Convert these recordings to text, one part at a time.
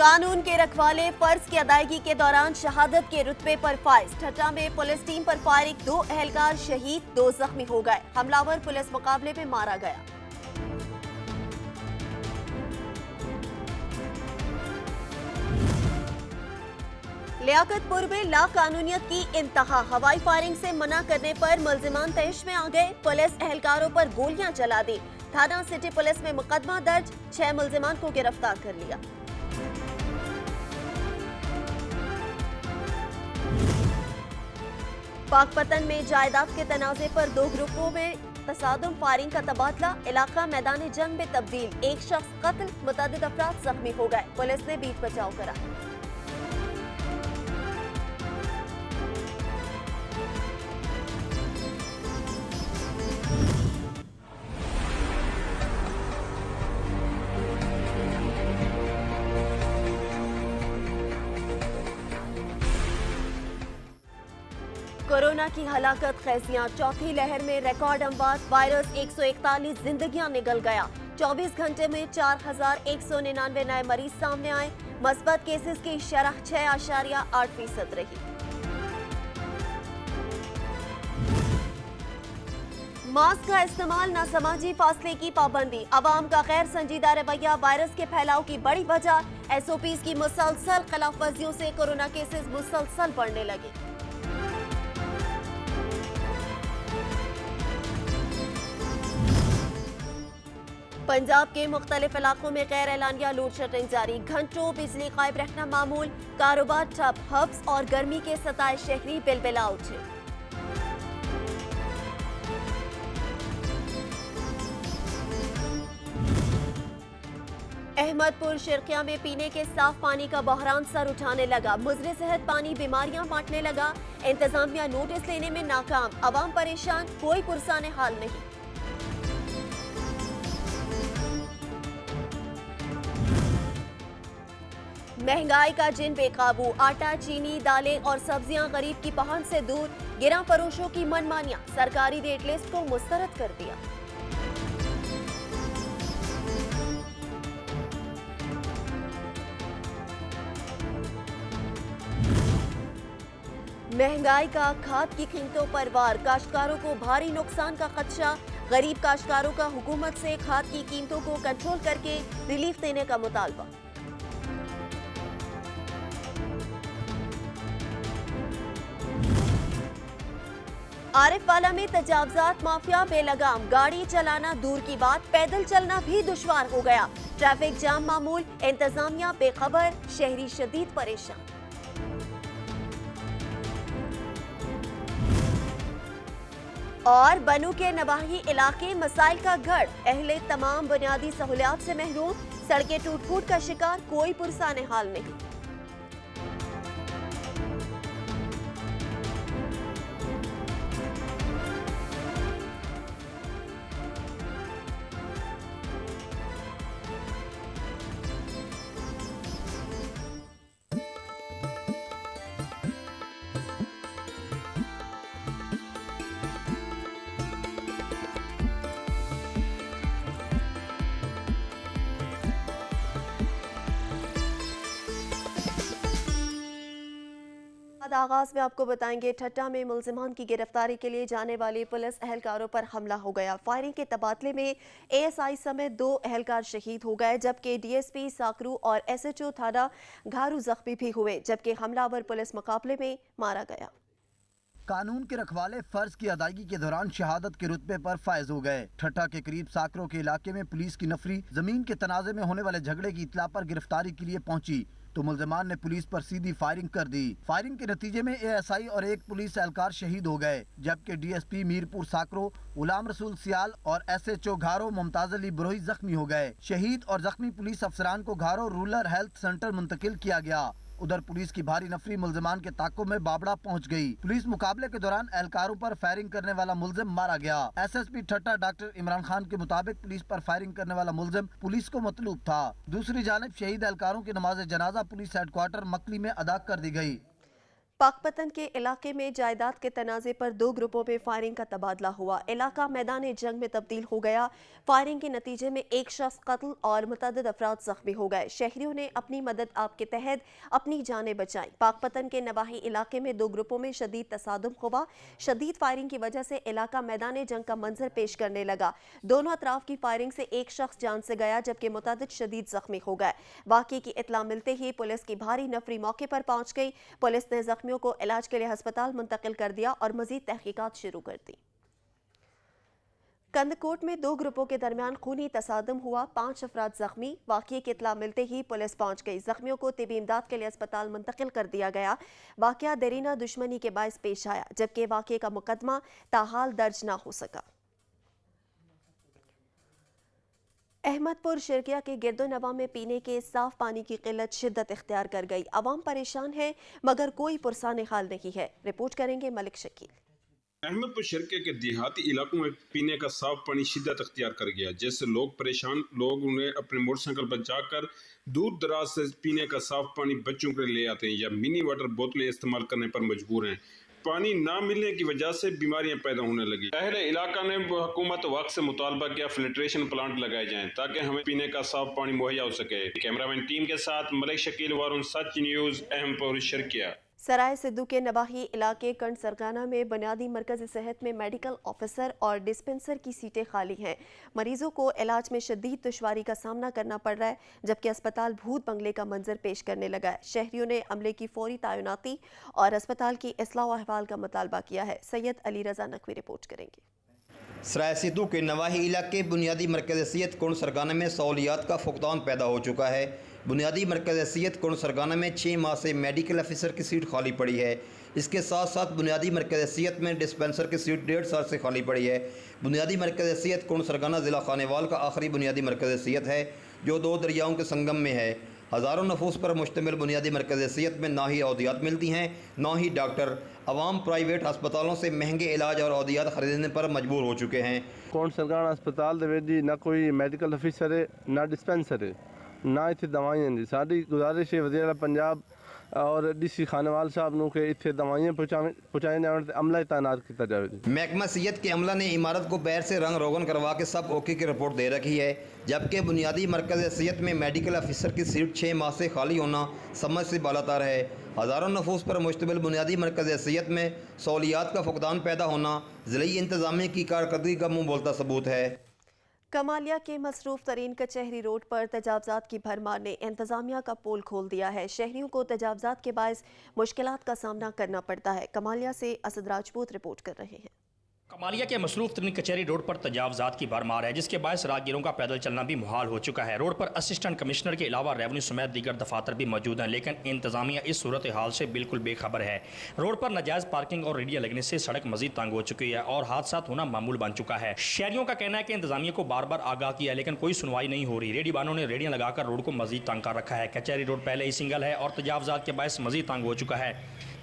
कानून के रखवाले फर्ज की अदायगी के दौरान शहादत के रुतबे पर फाइज। ठट्टा में पुलिस टीम पर फायरिंग, 2 एहलकार शहीद, 2 जख्मी हो गए। हमलावर पुलिस मुकाबले में मारा गया। लियाकतपुर में लाकानूनियत की इंतहा, हवाई फायरिंग से मना करने पर मुल्जिमान तैश में आ गए। पुलिस एहलकारों पर गोलियां चला दी। थाना सिटी पुलिस में मुकदमा दर्ज, 6 मुल्जिमान को गिरफ्तार कर लिया। पाकपतन में जायदाद के तनाजे पर 2 ग्रुपों में तसादुम, फायरिंग का तबादला, इलाका मैदान जंग में तब्दील। 1 शख्स कत्ल, मुतअद्दिद अफराद जख्मी हो गए। पुलिस ने बीच बचाव करा। कोरोना की हलाकत खैजियां, चौथी लहर में रिकॉर्ड अमवात, वायरस 141 जिंदगियां निगल गया। 24 घंटे में 4199 नए मरीज सामने आए। मस्बत केसेस की शरह 6.8% रही। मास्क का इस्तेमाल, नासमाजी फासले की पाबंदी, अवाम का गैर संजीदा रवैया वायरस के फैलाव की बड़ी वजह। SOPs की मुसलसल खिलाफ वर्जियों से कोरोना केसेस मुसलसल बढ़ने लगे। पंजाब के मुख्तलिफ इलाकों में गैर एलानिया लोड शेडिंग जारी, घंटों बिजली गायब रहना मामूल, कारोबार ठप, हब्स और गर्मी के सताए शहरी बिलबिला उठे। अहमदपुर शिरकिया में पीने के साफ पानी का बहरान सर उठाने लगा। मुजरे सेहत पानी बीमारियां बांटने लगा। इंतजामिया नोटिस लेने में नाकाम, अवाम परेशान, कोई पुरसाने हाल नहीं। महंगाई का जिन बेकाबू, आटा, चीनी, दालें और सब्जियां गरीब की पहुंच से दूर। गिरा फरोशों की मनमानियां, सरकारी रेट लिस्ट को मुस्तरद कर दिया। महंगाई का खाद की कीमतों पर वार, काश्तकारों को भारी नुकसान का खदशा। गरीब काश्तकारों का हुकूमत से खाद की कीमतों को कंट्रोल करके रिलीफ देने का मुतालबा। आरिफवाला में तजावजात माफिया बेलगाम, गाड़ी चलाना दूर की बात, पैदल चलना भी दुश्वार हो गया। ट्रैफिक जाम मामूल, इंतजामिया बेखबर, शहरी शदीद परेशान। और बनू के नवाही इलाके मसाइल का गढ़, अहले तमाम बुनियादी सहूलियात से महरूम, सड़कें टूट फूट का शिकार, कोई पुरसाने हाल नहीं। आगाज में आपको बताएंगे, ठट्टा में मुल्जिमान की गिरफ्तारी के लिए जाने वाली पुलिस एहलकारों पर हमला हो गया। फायरिंग के तबादले में ASI समेत 2 एहलकार शहीद हो गए, जबकि DSP साकरू और SHO थाना घारू जख्मी भी हुए, जबकि हमलावर पुलिस मुकाबले में मारा गया। कानून के रखवाले फर्ज की अदायगी के दौरान शहादत के रुतबे पर फायज हो गए। ठट्टा के करीब साकरों के इलाके में पुलिस की नफरी जमीन के तनाजे में होने वाले झगड़े की इत्तला पर गिरफ्तारी के लिए पहुंची तो मुल्जिमान ने पुलिस पर सीधी फायरिंग कर दी। फायरिंग के नतीजे में ASI और 1 पुलिस एहलकार शहीद हो गए, जबकि DSP मीरपुर साकरो, गुलाम रसूल सियाल और SHO घारो मुमताज अली बरोही जख्मी हो गए। शहीद और जख्मी पुलिस अफसरान को घारो रूरल हेल्थ सेंटर मुंतकिल किया गया। उधर पुलिस की भारी नफरी मुल्जिमान के ताक़ुब में बाबड़ा पहुंच गई। पुलिस मुकाबले के दौरान एहलकारों पर फायरिंग करने वाला मुल्जिम मारा गया। SSP ठट्टा डॉक्टर इमरान खान के मुताबिक पुलिस पर फायरिंग करने वाला मुल्जिम पुलिस को मतलूब था। दूसरी जानिब शहीद एहलकारों की नमाज जनाजा पुलिस हेडक्वार्टर मकली में अदा कर दी गई। पाकपतन के इलाके में जायदाद के तनाज़े पर दो ग्रुपों में फायरिंग का तबादला हुआ। इलाका मैदान जंग में तब्दील हो गया। फायरिंग के नतीजे में एक शख्स कत्ल और मुतअद्दिद अफराद जख्मी हो गए। शहरियों ने अपनी मदद आप के तहत अपनी जानें बचाई। पाकपतन के नवाही इलाके में दो ग्रुपों में शदीद तसादुम हुआ। शदीद फायरिंग की वजह से इलाका मैदान जंग का मंजर पेश करने लगा। दोनों अतराफ की फायरिंग से एक शख्स जान से गया जबकि मुतअद्दिद शदीद जख्मी हो गए। वाक़े की इत्तला मिलते ही पुलिस की भारी नफरी मौके पर पहुंच गई। पुलिस ने जख्मियों को इलाज के लिए अस्पताल मुंतकिल कर दिया और मजीद तहकीकात शुरू कर दी। कंदकोट में दो ग्रुपों के दरमियान खूनी तसादम हुआ। 5 अफराद जख्मी। वाक़ये की इत्तला मिलते ही पुलिस पहुंच गई। जख्मियों को तिबी इमदाद के लिए अस्पताल मुंतकिल कर दिया गया। वाक़या देरीना दुश्मनी के बायस पेश आया जबकि वाक़ये का मुकदमा ताहाल दर्ज न हो सका। अहमदपुर शिरकिया के गिरदोनवा में पीने के साफ पानी की किल्लत शिद्दत इख्तियार कर गई। अवाम परेशान है मगर कोई पुरसाने हाल नहीं है। रिपोर्ट करेंगे मलिक शकील। अहमदपुर शिरके के देहाती इलाकों में पीने का साफ पानी शिद्दत अख्तियार कर गया, जिससे लोग परेशान। लोग उन्हें अपने मोटरसाइकिल पर जाकर दूर दराज से पीने का साफ पानी बच्चों के लिए ले आते हैं या मिनी वाटर बोतलें इस्तेमाल करने पर मजबूर हैं। पानी ना मिलने की वजह से बीमारियां पैदा होने लगी। अहले इलाका ने हुकूमत वक्त से मुतालबा किया फिल्ट्रेशन प्लांट लगाए जाएं ताकि हमें पीने का साफ पानी मुहैया हो सके। कैमरामैन टीम के साथ मलिक शकील, वारुण सच न्यूज़, अहमदपुर शिरकिया। सराय सिद्धू के नवाही इलाके कंड सरगाना में बुनियादी मरकज़ सेहत में मेडिकल ऑफिसर और डिस्पेंसर की सीटें खाली हैं। मरीजों को इलाज में शदीद दुश्वारी का सामना करना पड़ रहा है जबकि अस्पताल भूत बंगले का मंजर पेश करने लगा है। शहरियों ने अमले की फौरी तैनाती और अस्पताल की इस्लाह व अहवाल का मुतालबा किया है। सैयद अली रजा नकवी रिपोर्ट करेंगे। सराय सिद्धू के नवाही इलाके बुनियादी मरकज़ सेहत कुंड सरगाना में सहूलियात का फुकदान पैदा हो चुका है। बुनियादी मरकज़ सेहत कुंड सरगाना में 6 माह से मेडिकल ऑफिसर की सीट खाली पड़ी है। इसके साथ साथ बुनियादी मरकज़ सेहत में डिस्पेंसर की सीट 1.5 साल से खाली पड़ी है। बुनियादी मरकज़ सेहत कुंड सरगाना ज़िला खानेवाल का आखिरी बुनियादी मरकज़ सेहत है जो 2 दरियाओं के संगम में है। हज़ारों नफूस पर मुश्तमिल बुनियादी मरकज़ सेहत में ना ही अहदियात मिलती हैं ना ही डॉक्टर। अवाम प्राइवेट अस्पतालों से महंगे इलाज और अहदियात खरीदने पर मजबूर हो चुके हैं। कौन सरगाना अस्पताल दे जी ना कोई मेडिकल ऑफिसर है ना डिस्पेंसर है ना इतने दवाइयां दी। साड़ी गुजारिश है वज़ीर पंजाब और DC खानेवाल साहब नूं के इतने दवाइयां पहुँचाए जाने अमला तैनात किया जाए। महकमा सेहत के अमला ने इमारत को बैर से रंग रोगन करवा के सब ओके की रिपोर्ट दे रखी है जबकि बुनियादी मरकज़ सेहत में मेडिकल ऑफिसर की सीट 6 माह से खाली होना समझ से बालातर है। हज़ारों नफूस पर मुश्तमिल बुनियादी मरकज़ सेहत में सहूलियात का फुकदान पैदा होना ज़िली इंतज़ामिया की कारकर्दगी का मुँह बोलता सबूत है। कमालिया के मसरूफ तरीन कचहरी रोड पर तजावजात की भरमार ने इंतजामिया का पोल खोल दिया है। शहरियों को तजावजात के बायस मुश्किलात का सामना करना पड़ता है। कमालिया से असद राजपूत रिपोर्ट कर रहे हैं। कमालिया के मसरूफ तरीन कचहरी रोड पर तजावजात की भरमार है जिसके बायस राहगीरों का पैदल चलना भी मुहाल हो चुका है। रोड पर असिस्टेंट कमिश्नर के अलावा रेवन्यू समेत दीगर दफातर भी मौजूद हैं लेकिन इंतजामिया इस सूरत हाल से बिल्कुल बेखबर है। रोड पर नाजायज़ पार्किंग और रेडियां लगने से सड़क मजीद तंग हो चुकी है और हादसा होना मामूल बन चुका है। शहरियों का कहना है कि इंतजामिया को बार बार आगाह किया लेकिन कोई सुनवाई नहीं हो रही। रेडी वालों ने रेडियां लगाकर रोड को मजीद तंग कर रखा है। कचहरी रोड पहले ही सिंगल है और तजावजात के बायस मजीद तंग हो चुका है।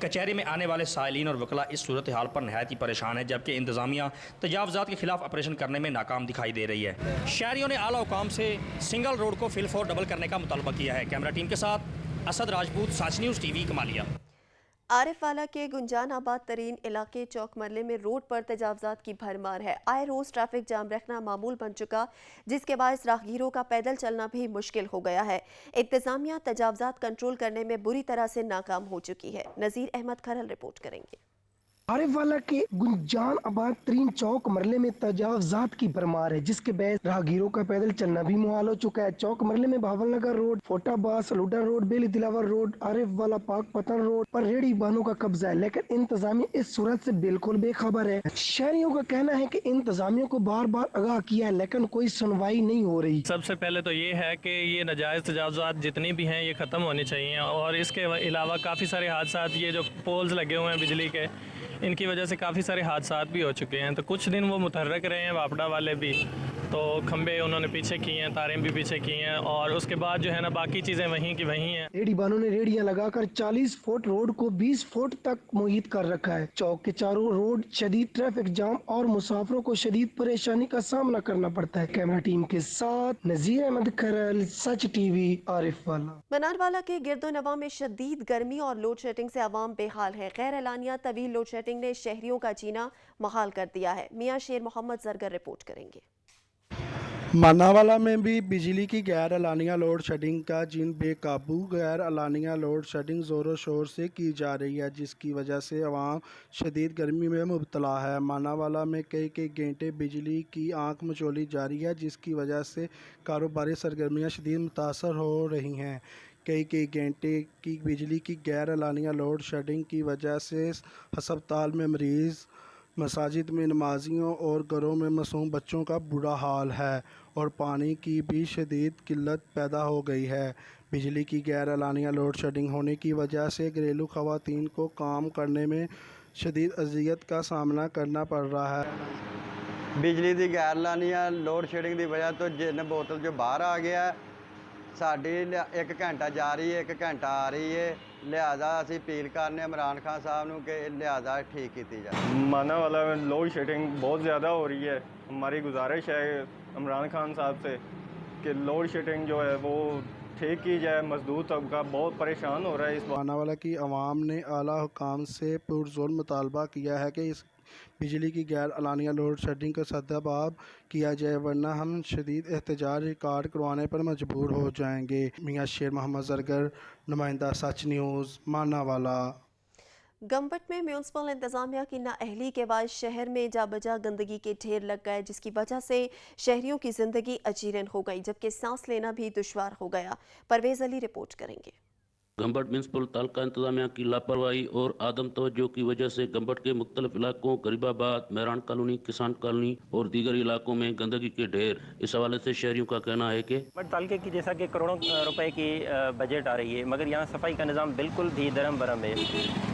कचहरी में आने वाले साइलिन और वकला इस सूरत हाल पर नहायत ही परेशान है जबकि इंतजामिया तजावजात के खिलाफ ऑपरेशन करने में नाकाम दिखाई दे रही है। शहरियों ने आला हुकाम से सिंगल रोड को फिल 4 डबल करने का मुतालबा किया है। कैमरा टीम के साथ असद राजपूत, सच न्यूज़ TV, कमालिया। आरिफ वाला के गुंजान आबाद तरीन इलाके चौक मरले में रोड पर तजावजात की भरमार है। आए रोज ट्रैफिक जाम रखना मामूल बन चुका जिसके बायस राहगीरों का पैदल चलना भी मुश्किल हो गया है। इंतजामिया तजावजात कंट्रोल करने में बुरी तरह से नाकाम हो चुकी है। नज़ीर अहमद खरल रिपोर्ट करेंगे। आरिफ वाला के गुंजान आबाद तरीन चौक मरले में तजावजात की भरमार है जिसके बायस राहगीरों का पैदल चलना भी मुहाल हो चुका है। चौक मरले में भावल नगर रोड, फोटाबाद, सलूडा रोड, बेली दिलावर रोड, आरिफ वाला पाक पतन रोड पर रेडी वाहनों का कब्जा है लेकिन इंतजामिया इस सूरत से बिल्कुल बेखबर है। शहरियों का कहना है कि इंतजामिया को बार बार आगाह किया है लेकिन कोई सुनवाई नहीं हो रही। सबसे पहले तो ये है कि ये नाजायज़ तजावजात जितनी भी हैं ये ख़त्म होने चाहिए और इसके अलावा काफ़ी सारे हादसात, ये जो पोल्स लगे हुए हैं बिजली के, इनकी वजह से काफ़ी सारे हादसात भी हो चुके हैं। तो कुछ दिन वो मुतहर्रक रहे हैं वापडा वाले भी, तो खंबे उन्होंने पीछे किए हैं, तारें भी पीछे की हैं, और उसके बाद जो है ना बाकी चीज़ें वहीं की वहीं हैं। रेडी बानों ने रेडियां लगाकर 40 फुट रोड को 20 फुट तक मुहित कर रखा है। चौक के चारों रोड शदीद ट्रैफिक जाम और मुसाफिरों को शदीद परेशानी का सामना करना पड़ता है। कैमरा टीम के साथ नजीर अहमद खरल, सच टीवी, आरिफ वाला। मनारवाला के गिरदोनवा में शदीद गर्मी और लोड शेडिंग से आवाम बेहाल है। गैर एलानिया तवील लोड शेडिंग ने शहरियों का जीना मुहाल कर दिया है। मियां शेर मोहम्मद जरगर रिपोर्ट करेंगे। मानावाला में भी बिजली की गैर एलानिया लोड शेडिंग का जिन बेकाबू गैर एलानिया लोड शेडिंग ज़ोरों शोर से की जा रही है, जिसकी वजह से अवाम शदीद गर्मी में मुब्तला है। मानावाला में कई घंटे बिजली की आंख मचोली जारी है, जिसकी वजह से कारोबारी सरगर्मियाँ शदीद मुतासर हो रही हैं। कई घंटे की बिजली की गैर एलानिया लोड शेडिंग की वजह से हस्पताल में मरीज़, मसाजिद में नमाजियों और घरों में मासूम बच्चों का बुरा हाल है और पानी की भी शदीद किल्लत पैदा हो गई है। बिजली की गैर एलानिया लोड शेडिंग होने की वजह से घरेलू ख़वातीन को काम करने में शदीद अज़ियत का सामना करना पड़ रहा है। बिजली की गैर एलानिया लोड शेडिंग की वजह तो जिन बोतल जो बाहर आ गया साड़ी 1 घंटा जा रही है, 1 घंटा आ रही है। लिहाजा असी अपील करने इमरान खान साहब नूं कि लिहाजा ठीक की जाए। मानावाला में लोड शेडिंग बहुत ज़्यादा हो रही है। हमारी गुजारिश है इमरान खान साहब से कि लोड शेडिंग जो है वो ठीक की जाए। मजदूर तबका बहुत परेशान हो रहा है इस बार। मानावाला की आवाम ने आला हुकाम से पुरज़ोर मुतालबा किया है कि इस बिजली की गैर एलानिया लोड शेडिंग का सद्दबाब किया जाए, वरना हम शदीद एहतजाज रिकॉर्ड करवाने पर मजबूर हो जाएंगे। मियां शेर मोहम्मद जरगर, नुमाइंदा सच न्यूज़, मानावाला। गंबट में म्यूनसिपल इंतजामिया की नाअहली के बाद शहर में जाबजा गंदगी के ढेर लग गए, जिसकी वजह से शहरियों की जिंदगी अजीरन हो गई, जबकि सांस लेना भी दुश्वार हो गया। परवेज अली रिपोर्ट करेंगे। गंबट म्यूनसिपल तालका इंतजामिया की लापरवाही और आदम तवज्जो की वजह से गंबट के मुख्तलिफ इलाकों गरीबाबाद, मेहरान कॉलोनी, किसान कॉलोनी और दीगर इलाकों में गंदगी के ढेर। इस हवाले से शहरियों का कहना है कि तालके की जैसा कि करोड़ों रुपए की बजट आ रही है, मगर यहाँ सफाई का निज़ाम बिल्कुल भी दरम बरम है।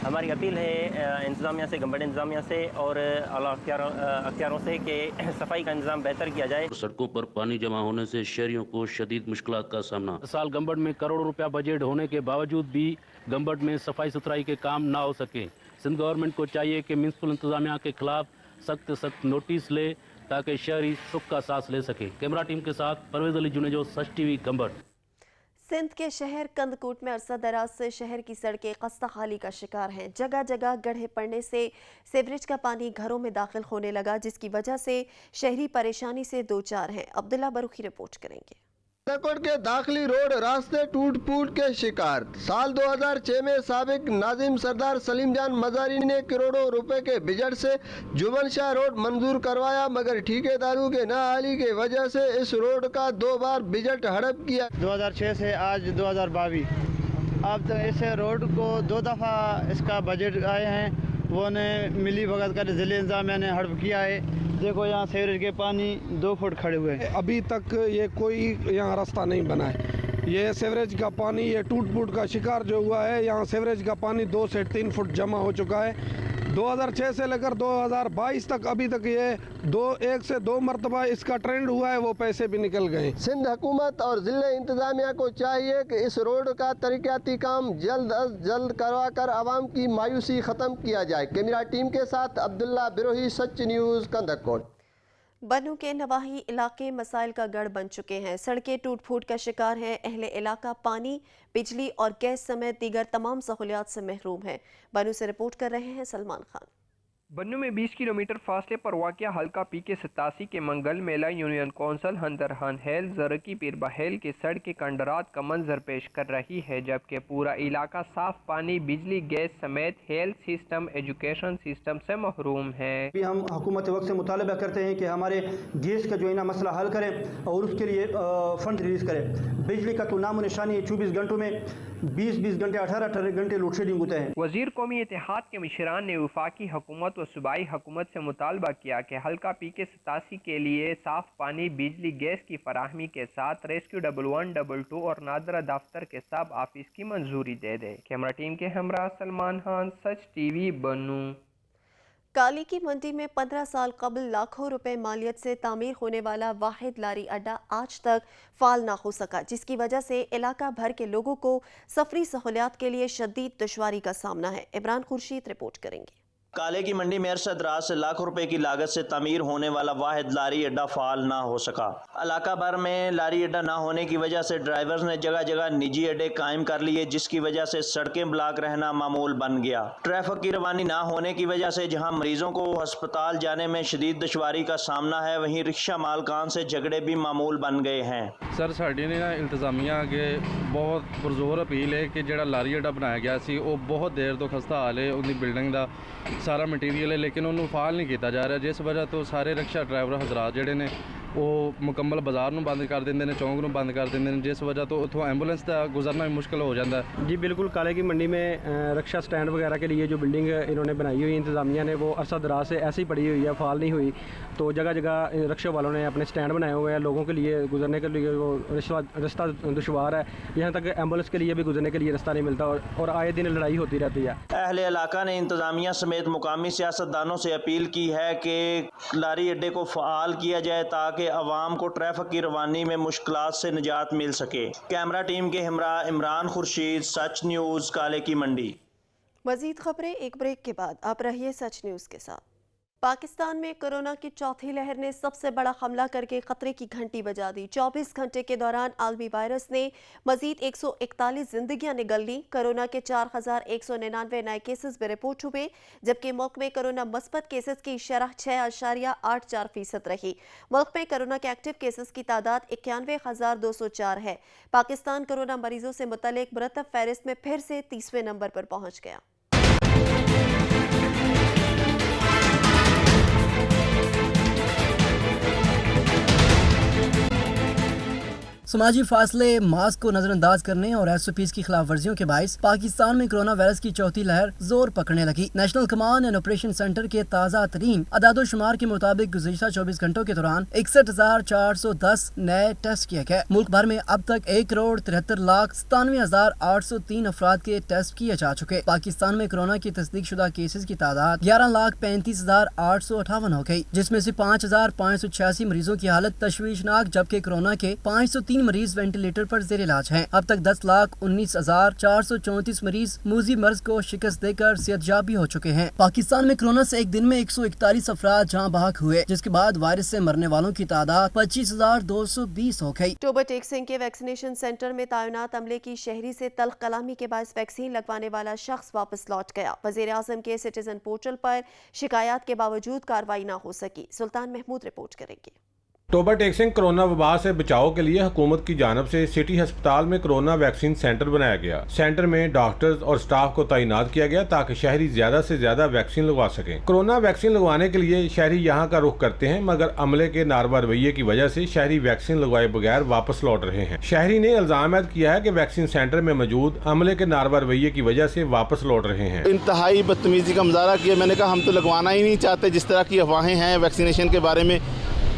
हमारी अपील है इंतजामिया से, गंबट इंतजामिया से और आला अख्तियारों से कि सफाई का निज़ाम बेहतर किया जाए। सड़कों पर पानी जमा होने से शहरियों को शदीद मुश्किलात का सामना। साल गंबट में करोड़ों रुपया बजट होने के बावजूद भी गंबट में सफाई सुथराई के काम ना हो सके। सिंध गवर्नमेंट को चाहिए कि म्यूनसिपल इंतजामिया के खिलाफ सख्त नोटिस ले ताकि शहरी सुख का सांस ले सके। कैमरा टीम के साथ परवेज अली जुनेजो, सच टीवी, गंबट। सिंध के शहर कंदकोट में अरसा दराज से शहर की सड़कें खस्ता हाली का शिकार हैं। जगह जगह गड्ढे पड़ने से सीवरेज का पानी घरों में दाखिल होने लगा, जिसकी वजह से शहरी परेशानी से दो चार हैं। अब्दुल्ला बरूखी रिपोर्ट करेंगे। कंदकोट के दाखिली रोड रास्ते टूट फूट के शिकार। साल 2006 में साबिक नाजिम सरदार सलीम जान मजारी ने करोड़ों रुपए के बजट से जुबन शाह रोड मंजूर करवाया, मगर ठेकेदारों के नाअहली के वजह से इस रोड का 2 बार बजट हड़प किया। 2006 से आज 2022 अब तक इस रोड को 2 दफ़ा इसका बजट आए हैं, वो ने मिली भगत कर ज़िले इंतजामिया ने हड़प किया है। देखो यहाँ सीवरेज के पानी 2 फुट खड़े हुए हैं। अभी तक ये कोई यहाँ रास्ता नहीं बना है। ये सीवरेज का पानी ये टूट फूट का शिकार जो हुआ है, यहाँ सीवरेज का पानी 2 से 3 फुट जमा हो चुका है। 2006 से लेकर 2022 तक अभी तक ये 1 से 2 मरतबा इसका ट्रेंड हुआ है, वो पैसे भी निकल गए। सिंध हुकूमत और जिले इंतजामिया को चाहिए कि इस रोड का तरक्याती काम जल्द अज जल्द करवा कर आवाम की मायूसी ख़त्म किया जाए। कैमरा टीम के साथ अब्दुल्ला बिरोही, सच न्यूज़, कंदकोट। बनू के नवाही इलाके मसाइल का गढ़ बन चुके हैं। सड़कें टूट फूट का शिकार हैं। अहले इलाका पानी, बिजली और गैस समेत दीगर तमाम सहूलियात से महरूम है। बनू से रिपोर्ट कर रहे हैं सलमान खान। बन्नू में 20 किलोमीटर फासले पर वाक़या हल्का PK 87 के मंगल मेला यूनियन कौंसल हंदरहन हेल जरकी पीर बहेल के सड़क के कंडरात का मंजर पेश कर रही है, जबकि पूरा इलाका साफ पानी, बिजली, गैस समेत हेल्थ सिस्टम, एजुकेशन सिस्टम से महरूम है। हम हुकूमत वक्त से मुतालबा करते हैं कि हमारे गैस का जो है ना मसला हल करें और उसके लिए फंड रिलीज़ करें। बिजली का तो नामो निशानी 24 घंटों में 20-20 घंटे 18-18 घंटे लोड शेडिंग होते हैं। वजीर कौमी इत्तेहाद के मिशरान ने वफाकी हुकूमत व सूबाई हुकूमत से मुतालबा किया कि हल्का PK 87 के लिए साफ पानी, बिजली, गैस की फराहमी के साथ रेस्क्यू 1112 और नादरा दफ्तर के सब ऑफिस की मंजूरी दे दे। कैमरा टीम के हमरा सलमान खान, सच टीवी, बनू। काली की मंडी में 15 साल कबल लाखों रुपए मालियत से तामीर होने वाला वाहिद लारी अड्डा आज तक फाल ना हो सका, जिसकी वजह से इलाका भर के लोगों को सफरी सहूलियात के लिए शदीद दुश्वारी का सामना है। इमरान खुर्शीद रिपोर्ट करेंगे। काले की मंडी में अरसद रात से लाखों रुपए की लागत से तामीर होने वाला वाहिद लारी अड्डा फाल ना हो सका। इलाका भर में लारी अड्डा ना होने की वजह से ड्राइवर्स ने जगह जगह निजी अड्डे कायम कर लिए, जिसकी वजह से सड़कें ब्लॉक रहना मामूल बन गया। ट्रैफिक की रवानी ना होने की वजह से जहां मरीजों को अस्पताल जाने में शदीद दुश्वारी का सामना है, वहीं रिक्शा मालकान से झगड़े भी मामूल बन गए हैं। सर साड़ी ने ना इंतजामिया अगे बहुत पुरजोर अपील है कि जो लारी अड्डा बनाया गया सी वो बहुत देर तो खस्ता हाल है, उनकी बिल्डिंग का सारा मटीरियल है, लेकिन उन्होंने फाल नहीं किया जा रहा, जिस वजह तो सारे रिक्शा ड्राइवर हजरात जोड़े ने वो मुकम्मल बाजार में बंद कर देंगे, चौंक में बंद कर देंगे, जिस वजह तो उतों एंबूलेंस का गुजरना भी मुश्किल हो जाता है। जी बिल्कुल, काले की मंडी में रक्षा स्टैंड वगैरह के लिए जो बिल्डिंग इन्होंने बनाई हुई इंतजामिया ने, वो अरसा दराज से ऐसी पड़ी हुई है, फाल नहीं हुई। तो जगह जगह रक्षा वालों ने अपने स्टैंड बनाए हुए हैं, लोगों के लिए गुजरने के लिए वो रास्ता दुशवार है, यहाँ तक एम्बुलेंस के लिए भी गुजरने के लिए रास्ता नहीं मिलता और आए दिन लड़ाई होती रहती है। अहले इलाका ने इंतजामिया समेत मुकामी सियासतदानों से अपील की है कि लारी अड्डे को फ़ाल किया जाए ताकि अवाम को ट्रैफिक की रवानी में मुश्किलात से निजात मिल सके। कैमरा टीम के हमरा इमरान खुर्शीद, सच न्यूज़, काले की मंडी। मजीद खबरें एक ब्रेक के बाद। आप रहिए सच न्यूज़ के साथ। पाकिस्तान में कोरोना की चौथी लहर ने सबसे बड़ा हमला करके खतरे की घंटी बजा दी। 24 घंटे के दौरान आलमी वायरस ने मजीद 141 जिंदगियां निगल ली। कोरोना के 4199 नए केसेस भी रिपोर्ट हुए, जबकि मुल्क में कोरोना मस्बत केसेस की शरह 6.84% रही। मुल्क में कोरोना के एक्टिव केसेस की तादाद 91,204 है। पाकिस्तान कोरोना मरीजों से मुतल्लिक मुरतब फहरिस्त में फिर से 30वें नंबर पर पहुंच गया। समाजी फासले, मास्क को नजरअंदाज करने और SOPs की खिलाफ वर्जियों के बाइस पाकिस्तान में कोरोना वायरस की चौथी लहर जोर पकड़ने लगी। National command and operation centre के ताज़ा तरीन अदादोशुमार के मुताबिक गुज़िश्ता 24 घंटों के दौरान 61,410 नए टेस्ट किए गए। मुल्क भर में अब तक 1,73,97,803 अफराद के टेस्ट किए जा चुके। पाकिस्तान में कोरोना की तस्दीक शुदा केसेज की तादाद 11,35,858 हो गई, जिसमें से 5,586 मरीजों की हालत तशवीशनाक, जबकि कोरोना के 503 मरीज वेंटिलेटर पर जेर इलाज हैं। अब तक 10,19,434 मरीज मूजी मर्ज को शिकस्त देकर सेहतयाब हो चुके हैं। पाकिस्तान में कोरोना से एक दिन में 141 अफराद जान बहक हुए, जिसके बाद वायरस से मरने वालों की तादाद 25,220 हो गई। टोबर टेक सिंह के वैक्सीनेशन सेंटर में तैनात अमले की शहरी से तल्ख कलामी के बायस वैक्सीन लगवाने वाला शख्स वापस लौट गया। वजीर आजम के सिटीजन पोर्टल पर शिकायत के बावजूद कार्रवाई न हो सकी। सुल्तान महमूद रिपोर्ट करेंगे। टोबर टेक सिंह कोरोना वबा से बचाव के लिए हुकूमत की जानब से सिटी अस्पताल में कोरोना वैक्सीन सेंटर बनाया गया। सेंटर में डॉक्टर्स और स्टाफ को तैनात किया गया ताकि शहरी ज्यादा से ज्यादा वैक्सीन लगवा सकें। कोरोना वैक्सीन लगवाने के लिए शहरी यहाँ का रुख करते हैं, मगर अमले के नारवा रवैये की वजह से शहरी वैक्सीन लगवाए बगैर वापस लौट रहे हैं। शहरी ने इल्जाम किया है कि वैक्सीन सेंटर में मौजूद अमले के नारवा रवैये की वजह से वापस लौट रहे हैं। इंतहाई बदतमीजी का मुजाहरा किया। मैंने कहा हम तो लगवाना ही नहीं चाहते, जिस तरह की अफवाहें हैं वैक्सीनेशन के बारे में,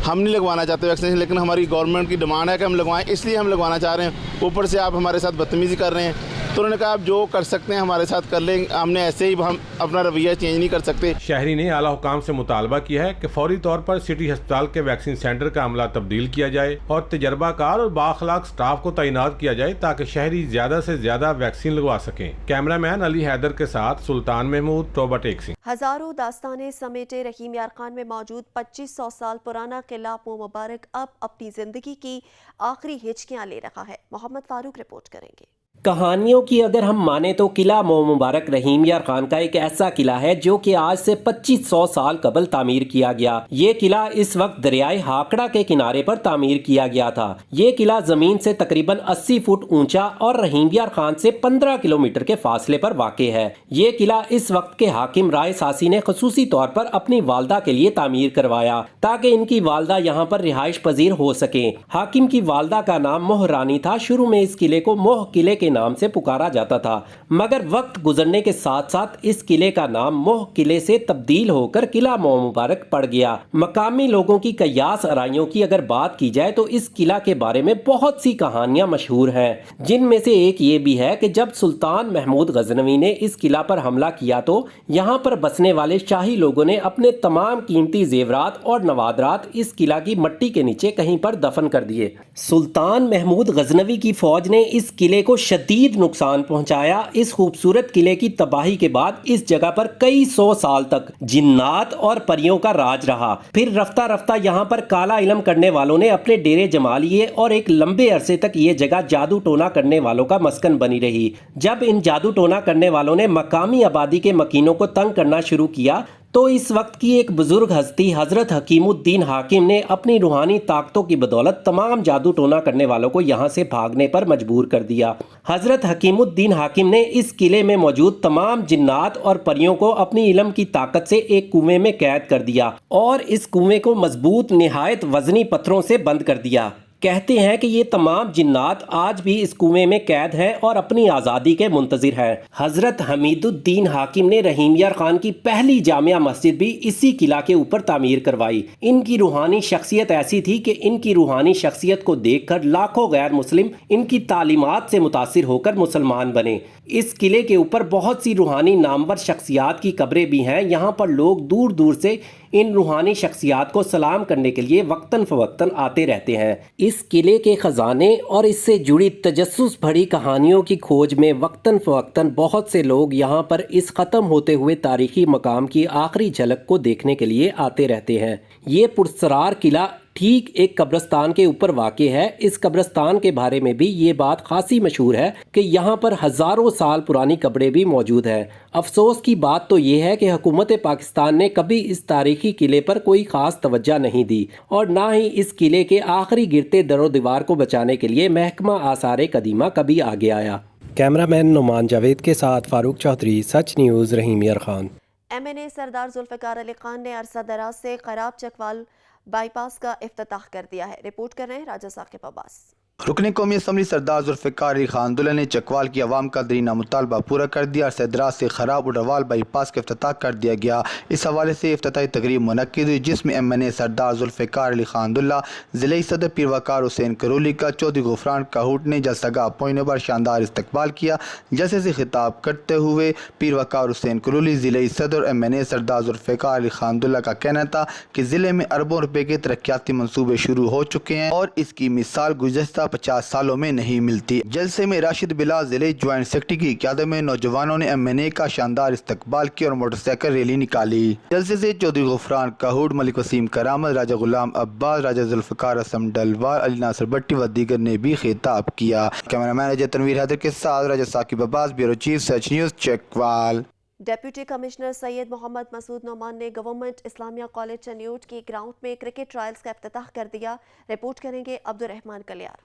हम नहीं लगवाना चाहते वैक्सीनेशन, लेकिन हमारी गवर्नमेंट की डिमांड है कि हम लगवाएं, इसलिए हम लगवाना चाह रहे हैं। ऊपर से आप हमारे साथ बदतमीजी कर रहे हैं। तो उन्होंने कहा आप जो कर सकते हैं हमारे साथ कर लें, हमने ऐसे ही हम अपना रवैया चेंज नहीं कर सकते। शहरी ने आला हुकाम से मुतालबा किया है कि फौरी तौर पर सिटी अस्पताल के वैक्सीन सेंटर का अमला तब्दील किया जाए और तजर्बाकार और बाखलाक स्टाफ को तैनात किया जाए ताकि शहरी ज्यादा से ज्यादा वैक्सीन लगवा सकें। कैमरामैन अली हैदर के साथ सुल्तान महमूद, टोबर टेक सिंह। हजारों दास्तानें समेटे रहीम यार खान में मौजूद 2500 साल पुराना किला मुबारक अब अपनी जिंदगी की आखिरी हिचकियां ले रहा है। मोहम्मद फारूक रिपोर्ट करेंगे। कहानियों की अगर हम माने तो किला मुबारक रहीम यार खान का एक ऐसा किला है जो कि आज से 2500 साल कबल तामीर किया गया। ये किला इस वक्त दरियाए हाकड़ा के किनारे पर तामीर किया गया था। ये किला जमीन से तकरीबन 80 फुट ऊंचा और रहीम यार खान से 15 किलोमीटर के फासले पर वाक़े है। ये किला इस वक्त के हाकिम राय सासी ने खसूसी तौर पर अपनी वालदा के लिए तामीर करवाया ताकि इनकी वालदा यहाँ पर रिहाइश पजीर हो सके। हाकिम की वालदा का नाम मोह रानी था। शुरू में इस किले को मोह किले के के नाम से पुकारा जाता था, मगर वक्त गुजरने के साथ साथ इस किले का नाम मोह किले से तब्दील होकर किला मोह मुबारक पड़ गया। मकामी लोगों की कयास आराइयों की अगर बात की जाए तो इस किला के बारे में बहुत सी कहानियां मशहूर हैं, जिनमें से एक ये भी है कि जब सुल्तान महमूद गजनवी ने इस किला पर हमला किया तो यहाँ पर बसने वाले शाही लोगों ने अपने तमाम कीमती जेवरात और नवादरात इस किला की मट्टी के नीचे कहीं पर दफन कर दिए। सुल्तान महमूद गजनवी की फौज ने इस किले को शदीद नुकसान पहुंचाया। इस खूबसूरत किले की तबाही के बाद इस जगह पर कई 100 साल तक जिन्नात और परियों का राज रहा। फिर रफ्ता रफ्ता यहाँ पर काला इल्म करने वालों ने अपने डेरे जमा लिए और एक लंबे अरसे तक ये जगह जादू टोना करने वालों का मस्कन बनी रही। जब इन जादू टोना करने वालों ने मकामी आबादी के मकीनों को तंग करना शुरू किया तो इस वक्त की एक बुजुर्ग हस्ती हजरत हकीमुद्दीन हाकिम ने अपनी रूहानी ताकतों की बदौलत तमाम जादू टोना करने वालों को यहाँ से भागने पर मजबूर कर दिया। हजरत हकीमुद्दीन हाकिम ने इस किले में मौजूद तमाम जिन्नात और परियों को अपनी इल्म की ताकत से एक कुएं में कैद कर दिया और इस कुएं को मजबूत निहायत वजनी पत्थरों से बंद कर दिया। कहते हैं कि ये तमाम जिन्नात आज भी इस कुएं में कैद हैं और अपनी आज़ादी के मुंतज़िर हैं। हज़रत हमीदुद्दीन हाकिम ने रहीम यार खान की पहली जामिया मस्जिद भी इसी किला के ऊपर तामीर करवाई। इनकी रूहानी शख्सियत ऐसी थी कि इनकी रूहानी शख्सियत को देखकर लाखों गैर मुस्लिम इनकी तालीमात से मुतासिर होकर मुसलमान बने। इस किले के ऊपर बहुत सी रूहानी नामवर शख्सियात की कब्रें भी हैं। यहाँ पर लोग दूर दूर से इन रूहानी शख्सियात को सलाम करने के लिए वक्तन फवक्तन आते रहते हैं। इस किले के ख़जाने और इससे जुड़ी तजस्सुस भरी कहानियों की खोज में वक्तन फवक्तन बहुत से लोग यहाँ पर इस ख़त्म होते हुए तारीख़ी मकाम की आखिरी झलक को देखने के लिए आते रहते हैं। ये पुरस्रार किला ठीक एक कब्रिस्तान के ऊपर वाक़ है। इस कब्रिस्तान के बारे में भी ये बात खासी मशहूर है कि यहाँ पर हज़ारों साल पुरानी कब्रें भी मौजूद हैं। अफसोस की बात तो ये है कि हुकूमत पाकिस्तान ने कभी इस तारीखी किले पर कोई ख़ास तवज्जो नहीं दी और ना ही इस किले के आखिरी गिरते दरो दीवार को बचाने के लिए महकमा आसार कदीमा कभी आगे आया। कैमरामैन नुमान जावेद के साथ फारूक चौधरी, सच न्यूज़, रहीम यार खान। MNA सरदार जुल्फ़िकार अली खान ने अरसा दराज से खराब चकवाल बाईपास का इफ्तिताह कर दिया है। रिपोर्ट कर रहे हैं राजा साकिब अब्बास। रुकन कौमी असम्बली सरदार जुल्फ़िकार अली खान दुल्ला ने चकवाल की आवाम का दरीना मुतालबा पूरा कर दिया और सदराज से खराब उडरवाल बाईपास का इफ्तिताह कर दिया गया। इस हवाले से इफ्तिताही तकरीब मुनक्किद हुई जिसमें MNA सरदार जुल्फ़िकार अली खान दुल्ला, ज़िले सदर पीर वकार हुसैन करोली का चौधरी गुफरान काहूट ने जलसगा पहुँचने पर शानदार इस्तकबाल किया। जलसे से खिताब करते हुए पीर वकार हुसैन करोली ज़िले सदर MNA सरदार जुल्फ़िकार अली खान दुल्ला का कहना था कि ज़िले में अरबों रुपए के तरक्याती मनसूबे शुरू हो चुके हैं और इसकी मिसाल गुज़श्ता 50 सालों में नहीं मिलती। जलसे में राशिद बिलाल ज़िले ज्वाइंट सेक्रेटरी की क़यादत में नौजवानों ने MNA का शानदार इस्तकबाल किया और मोटरसाइकिल रैली निकाली। जलसे से चौधरी गुफरान काहूट, मलिक वसीम करामत, राजा गुलाम अब्बास, राजा जुल्फ़िकार असम डलवार, अली नासिर भट्टी व दीगर ने भी खिताब किया। कैमरामैन अजय तनवीर हैदर के साथ Raja Saqib Abbas, bureau chief, Sach news, Chakwal. Deputy commissioner Syed Mohammad Masood Noman ने गवर्नमेंट इस्लामिया कॉलेज चन्योट की ग्राउंड में क्रिकेट ट्रायल्स का इफ्तिताह कर दिया। रिपोर्ट करेंगे अब्दुर्रहमान कलियार।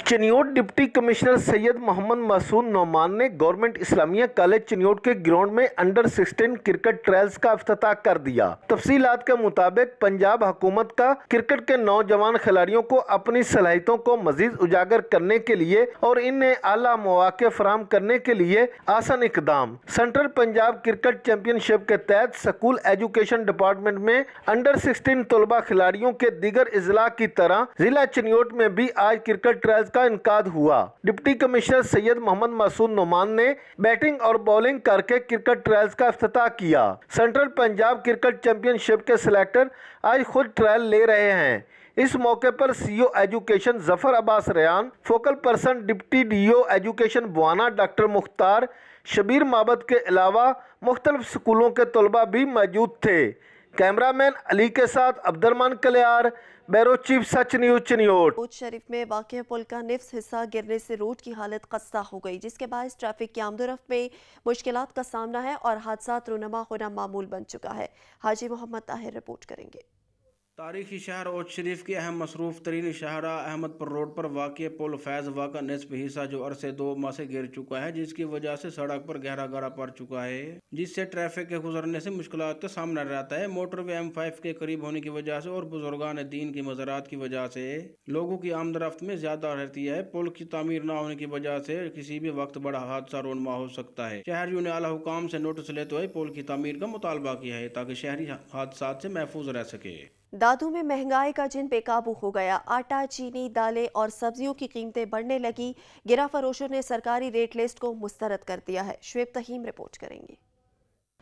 चन्योट डिप्टी कमिश्नर सैयद मोहम्मद मसूद नोमान ने गवर्नमेंट इस्लामिया कॉलेज चन्योट के ग्राउंड में अंडर 16 क्रिकेट ट्रायल्स का इफ्तिताह कर दिया। तफसीलात के मुताबिक पंजाब हुकूमत का क्रिकेट के नौजवान खिलाड़ियों को अपनी सलाहियतों को मजीद उजागर करने के लिए और इन्हें आला मौके फराहम करने के लिए आसान इकदाम। सेंट्रल पंजाब क्रिकेट चैंपियनशिप के तहत स्कूल एजुकेशन डिपार्टमेंट में अंडर 16 तलबा खिलाड़ियों के दीगर इजला की तरह जिला चन्योट में भी आज क्रिकेट ट्रायल्स का इनकाद हुआ। डिप्टी कमिश्नर सैयद मोहम्मद मसूद नोमान ने बैटिंग और बॉलिंग करके क्रिकेट ट्रायल्स का इफ्तिताह किया। सेंट्रल पंजाब क्रिकेट चैंपियनशिप के सिलेक्टर आज खुद ट्रायल ले रहे हैं। इस मौके पर CEO education Zafar Abbas Rayan, focal person deputy DO education Buana doctor Mukhtar Shabbir Mabad के अलावा मुख्तलिफ स्कूलों के तलबा भी मौजूद थे। कैमरामैन अली के साथ अब्दुर्रहमान कलियार, बैरो chief, Sach news, Chiniot. Coach शरीफ में वाक़या पुल का निफ्स हिस्सा गिरने से रोड की हालत खस्ता हो गई, जिसके बायस ट्रैफिक की आमदोरफ्त में मुश्किलात का सामना है और हादसात रूनमा होना मामूल बन चुका है। हाजी मोहम्मद ताहिर रिपोर्ट करेंगे। तारीखी शहर ओच शरीफ की अहम मसरूफ़ तरीन शहरा अहमदपुर रोड पर वाक़ पुल फैज़ वा का निसफ हिस्सा जो अरसे 2 माह से गिर चुका है, जिसकी वजह से सड़क पर गहरा गारा पड़ चुका है, जिससे ट्रैफिक के गुजरने से मुश्किलात का सामना रहता है। मोटरवे M5 के करीब होने की वजह से और बुजुर्गान दीन की मज़ारात की वजह से लोगों की आमदरफ्त में ज़्यादा रहती है। पुल की तामीर न होने की वजह से किसी भी वक्त बड़ा हादसा रोनमा हो सकता है। शहरियों ने आला हुकाम से नोटिस लेते हुए पुल की तामीर का मुतालबा किया है ताकि शहरी हादसात से महफूज रह सके। दादू में महंगाई का जिन बेकाबू हो गया। आटा, चीनी, दालें और सब्जियों की कीमतें बढ़ने लगी। गिरा फरोशों ने सरकारी रेट लिस्ट को मुस्तरद कर दिया है। शुएब तहीम रिपोर्ट करेंगे।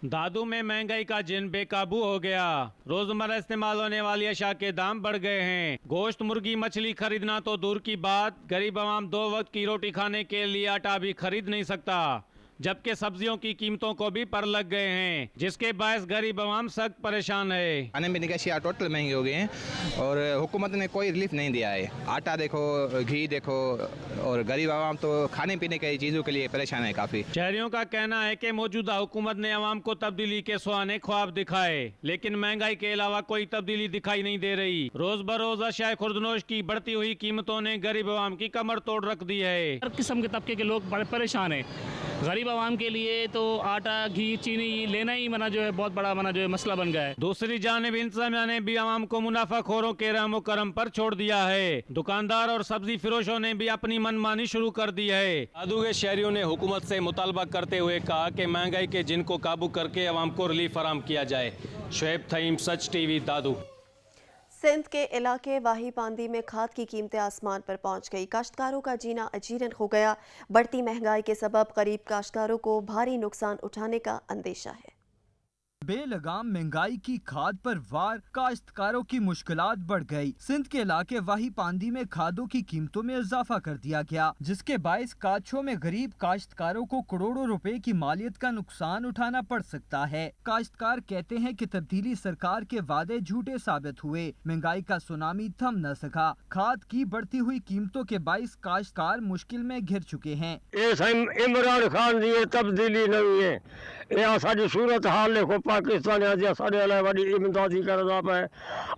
दादू में महंगाई का जिन बेकाबू हो गया। रोजमर्रा इस्तेमाल होने वाली अशा के दाम बढ़ गए हैं। गोश्त, मुर्गी, मछली खरीदना तो दूर की बात, गरीब आवाम 2 वक्त की रोटी खाने के लिए आटा भी खरीद नहीं सकता, जबकि सब्जियों की कीमतों को भी पर लग गए हैं, जिसके बायस गरीब आवाम सख्त परेशान है। खाने पीने की अशिया टोटल महंगी हो गई हैं और हुकूमत ने कोई रिलीफ नहीं दिया है। आटा देखो, घी देखो, और गरीब आवाम तो खाने पीने की चीज़ों के लिए परेशान है काफ़ी। शहरियों का कहना है कि मौजूदा हुकूमत ने आवाम को तब्दीली के सुहाने ख्वाब दिखाए, लेकिन महंगाई के अलावा कोई तब्दीली दिखाई नहीं दे रही। रोज बरोज अशिया खुर्दनोश की बढ़ती हुई कीमतों ने गरीब आवाम की कमर तोड़ रख दी है। हर किस्म के तबके के लोग बड़े परेशान हैं। गरीब आवाम के लिए तो आटा, घी, चीनी लेना ही जो है बहुत बड़ा मसला बन गया है। दूसरी जानिब इंतजामिया ने भी आवाम को मुनाफाखोरों के रहमो करम पर छोड़ दिया है। दुकानदार और सब्जी फिरोशों ने भी अपनी मनमानी शुरू कर दी है। दादू के शहरियों ने हुकूमत से मुतालबा करते हुए कहा कि महंगाई के जिन को काबू करके आवाम को रिलीफ फराहम किया जाए। शुएब थईम, सच टीवी, दादू। सिंध के इलाके वाही पांदी में खाद की कीमतें आसमान पर पहुंच गई। काश्तकारों का जीना अजीरन हो गया। बढ़ती महंगाई के सबब गरीब काश्तकारों को भारी नुकसान उठाने का अंदेशा है। बेलगाम महंगाई की खाद पर वार काश्तकारों की मुश्किलात बढ़ गई। सिंध के इलाके वाही पांदी में खादों की कीमतों में इजाफा कर दिया गया, जिसके बायस काछों में गरीब काश्तकारों को करोड़ों रुपए की मालियत का नुकसान उठाना पड़ सकता है। काश्तकार कहते हैं कि तब्दीली सरकार के वादे झूठे साबित हुए। महंगाई का सुनामी थम न सका। खाद की बढ़ती हुई कीमतों के बायस काश्तकार मुश्किल में घिर चुके हैं। इमरान खान जी तब्दीली नहीं है, यह सारी सूरत हाल देखो। पाकिस्तान वही इमदादी करदा पे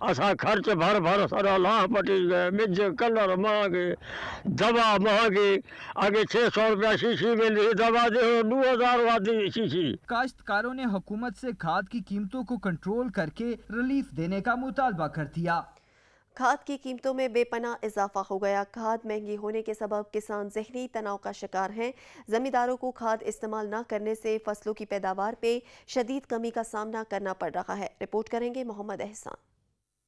असा खर्च भर भर सारा लाह पटी गए। बिज कलर महंगे, दवा महंगी। आगे 600 रुपया शीशी मिली दवा दे 2000 वादी शीशी। काश्तकारों ने हुकूमत से खाद की कीमतों को कंट्रोल करके रिलीफ देने का मुतालबा कर दिया। खाद की कीमतों में बेपनाह इजाफा हो गया। खाद महंगी होने के सबब किसान ज़हनी तनाव का शिकार हैं। ज़मींदारों को खाद इस्तेमाल न करने से फसलों की पैदावार पे शदीद कमी का सामना करना पड़ रहा है। रिपोर्ट करेंगे मोहम्मद एहसान।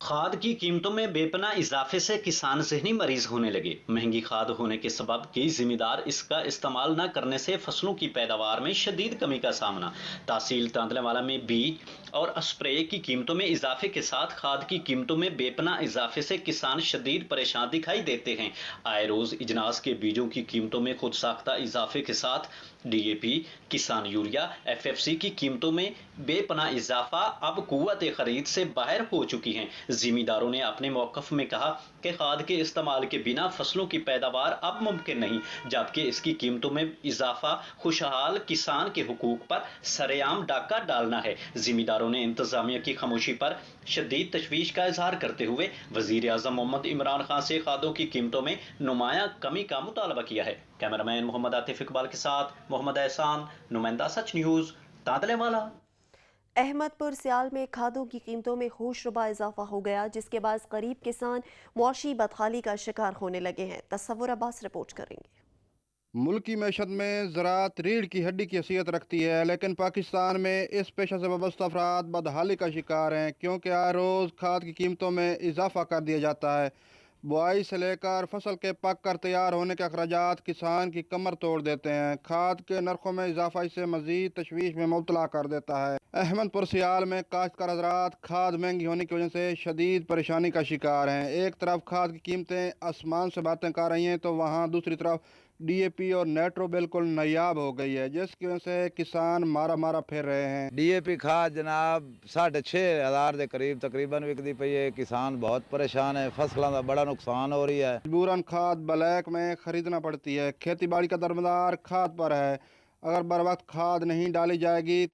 खाद की कीमतों में बेपनाह इजाफे से किसान ज़हनी मरीज होने लगे। महंगी खाद होने के सबब कई जिम्मेदार इसका इस्तेमाल न करने से फसलों की पैदावार में शदीद कमी का सामना। तहसील तांतलेवाला में बीज और स्प्रे की कीमतों में इजाफे के साथ खाद की कीमतों में बेपनाह इजाफे से किसान शदीद परेशान दिखाई देते हैं। आए रोज इजनास के बीजों की कीमतों में खुद साख्ता इजाफे के साथ DAP, किसान यूरिया, FFC की कीमतों में बेपनाह इजाफा अब कुव्वत खरीद से बाहर हो चुकी हैं। जिम्मेदारों ने अपने मौक़िफ़ में कहा कि खाद के इस्तेमाल के बिना फसलों की पैदावार अब मुमकिन नहीं, जबकि इसकी कीमतों में इजाफा खुशहाल किसान के हुकूक पर सरेआम डाका डालना है। जिम्मेदारों ने इंतजामिया की खामोशी पर शदीद तशवीश का इजहार करते हुए वज़ीर आज़म मोहम्मद इमरान खान से खादों की कीमतों में नुमाया कमी का मुतालबा किया है। कैमरामैन मोहम्मद आतिफ इकबाल के साथ मोहम्मद एहसान, नुमाइंदा सच न्यूज़, तांतलेवाला। अहमदपुर सियाल में खादों की कीमतों में होशरुबा इजाफा हो गया, जिसके बाद गरीब किसान मुआशी बदहाली का शिकार होने लगे हैं। तस्वुर अब्बास रिपोर्ट करेंगे। मुल्क की मैशत में ज़राअत रीढ़ की हड्डी की हैसियत रखती है, लेकिन पाकिस्तान में इस पेशा से वाबस्ता अफराद बदहाली का शिकार हैं, क्योंकि हर रोज़ खाद की कीमतों में इजाफा कर दिया जाता है। बुआई से लेकर फसल के पक कर तैयार होने के अखराजात किसान की कमर तोड़ देते हैं। खाद के नरखों में इजाफा इसे मज़ीद तशवीश में मुब्तला कर देता है। अहमदपुर सियाल में काश्तकार हज़रात खाद महंगी होने की वजह से शदीद परेशानी का शिकार हैं। एक तरफ खाद की कीमतें आसमान से बातें कर रही हैं, तो वहाँ दूसरी तरफ DAP और नाइट्रो बिल्कुल नायाब हो गई है, जिसकी वजह से किसान मारा मारा फिर रहे हैं। DAP खाद जनाब 6,500 के करीब तकरीबन विकती पई है। किसान बहुत परेशान है, फसलों का बड़ा नुकसान हो रही है। मजबूरन खाद ब्लैक में खरीदना पड़ती है। खेती बाड़ी का दरमदार खाद पर है। अगर बर वक्त खाद नहीं डाली जाएगी।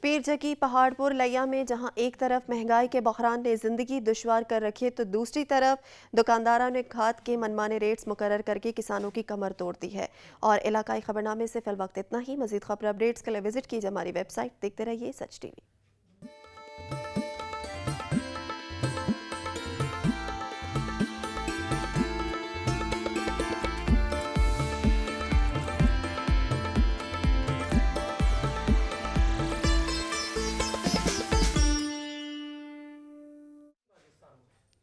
पीर जकी पहाड़पुर लिया में जहां एक तरफ महंगाई के बहरान ने जिंदगी दुश्वार कर रखी है तो दूसरी तरफ दुकानदारों ने खाद के मनमाने रेट्स मुकर्रर करके किसानों की कमर तोड़ दी है। और इलाकाई खबरनामे से फिल वक्त इतना ही। मजीद खबर अपडेट्स के लिए विजिट कीजिए हमारी वेबसाइट। देखते रहिए सच टीवी।